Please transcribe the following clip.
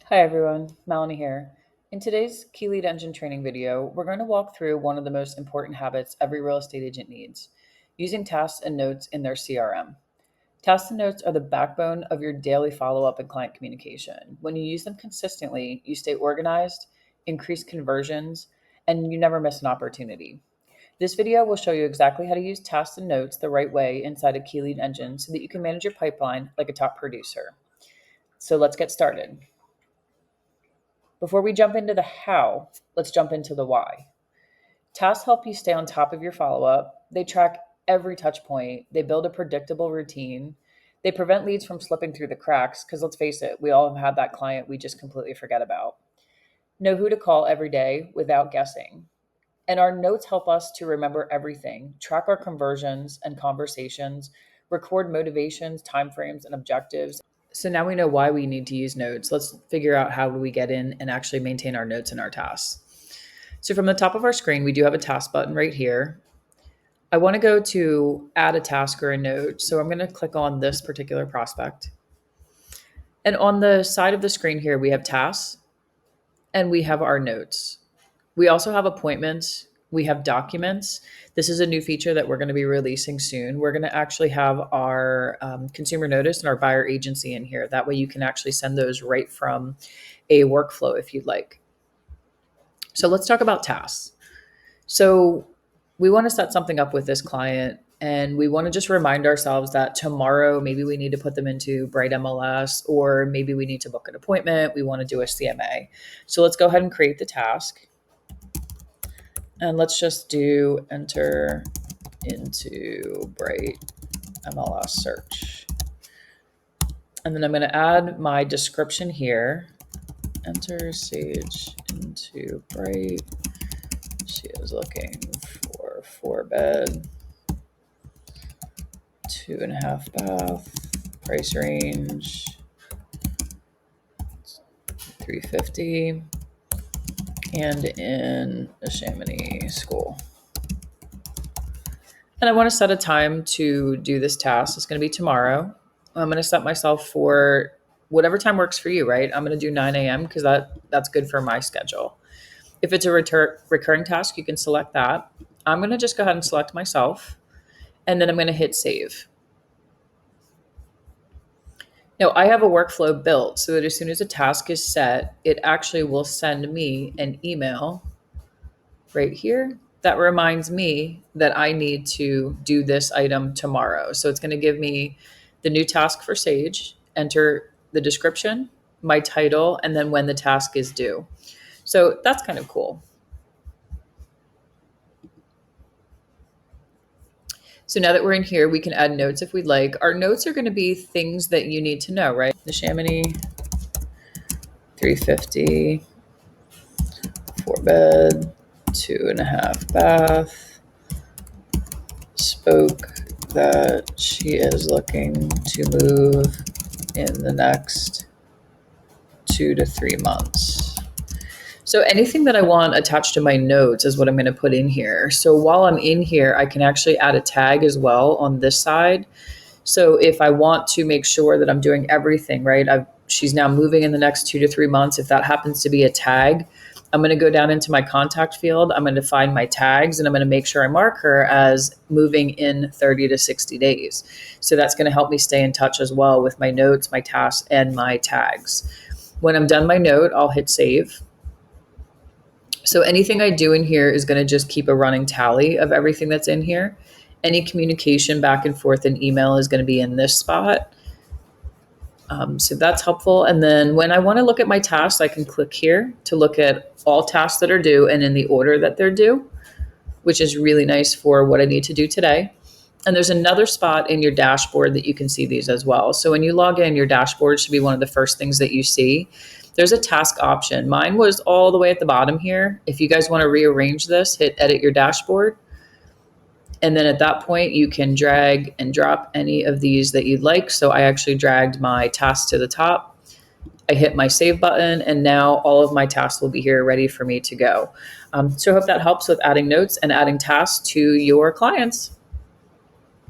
Hi everyone, Melanie here. In today's KeyLead Engine training video, we're going to walk through one of the most important habits every real estate agent needs, using tasks and notes in their CRM. Tasks and notes are the backbone of your daily follow-up and client communication. When you use them consistently, you stay organized, increase conversions, and you never miss an opportunity. This video will show you exactly how to use tasks and notes the right way inside a KeyLead Engine so that you can manage your pipeline like a top producer. So let's get started. Before we jump into the how, let's jump into the why. Tasks help you stay on top of your follow up. They track every touch point. They build a predictable routine. They prevent leads from slipping through the cracks because let's face it, we all have had that client we just completely forget about. Know who to call every day without guessing. And our notes help us to remember everything, track our conversions and conversations, record motivations, timeframes, and objectives. So now we know why we need to use notes. Let's figure out how do we get in and actually maintain our notes and our tasks. So from the top of our screen, we do have a task button right here. I want to go to add a task or a note. So I'm going to click on this particular prospect. And on the side of the screen here, we have tasks and we have our notes. We also have appointments. We have documents. This is a new feature that we're going to be releasing soon. We're going to actually have our consumer notice and our buyer agency in here. That way you can actually send those right from a workflow if you'd like. So let's talk about tasks. So we want to set something up with this client and we want to just remind ourselves that tomorrow, maybe we need to put them into Bright MLS or maybe we need to book an appointment. We want to do a CMA. So let's go ahead and create the task. And let's just do enter into Bright MLS search. And then I'm going to add my description here. Enter Sage into Bright. She is looking for 4-bed, 2.5 bath, price range, 350. And in a Chamonix school. And I want to set a time to do this task. It's going to be tomorrow. I'm going to set myself for whatever time works for you, right? I'm going to do 9 a.m. because that's good for my schedule. If it's a recurring task, you can select that. I'm going to just go ahead and select myself, and then I'm going to hit save. Now, I have a workflow built so that as soon as a task is set, it actually will send me an email right here that reminds me that I need to do this item tomorrow. So it's going to give me the new task for Sage, enter the description, my title, and then when the task is due. So that's kind of cool. So now that we're in here, we can add notes if we'd like. Our notes are going to be things that you need to know, right? The Chamonix 350, 4-bed, 2.5 bath, spoke that she is looking to move in the next 2 to 3 months. So anything that I want attached to my notes is what I'm going to put in here. So while I'm in here, I can actually add a tag as well on this side. So if I want to make sure that I'm doing everything, right? She's now moving in the next 2 to 3 months. If that happens to be a tag, I'm going to go down into my contact field. I'm going to find my tags and I'm going to make sure I mark her as moving in 30 to 60 days. So that's going to help me stay in touch as well with my notes, my tasks, and my tags. When I'm done my note, I'll hit save. So anything I do in here is going to just keep a running tally of everything that's in here. Any communication back and forth in email is going to be in this spot. So that's helpful. And then when I want to look at my tasks, I can click here to look at all tasks that are due and in the order that they're due, which is really nice for what I need to do today. And there's another spot in your dashboard that you can see these as well. So when you log in, your dashboard should be one of the first things that you see. There's a task option. Mine was all the way at the bottom here. If you guys want to rearrange this, hit edit your dashboard. And then at that point, you can drag and drop any of these that you'd like. So I actually dragged my task to the top. I hit my save button, and now all of my tasks will be here ready for me to go. So I hope that helps with adding notes and adding tasks to your clients.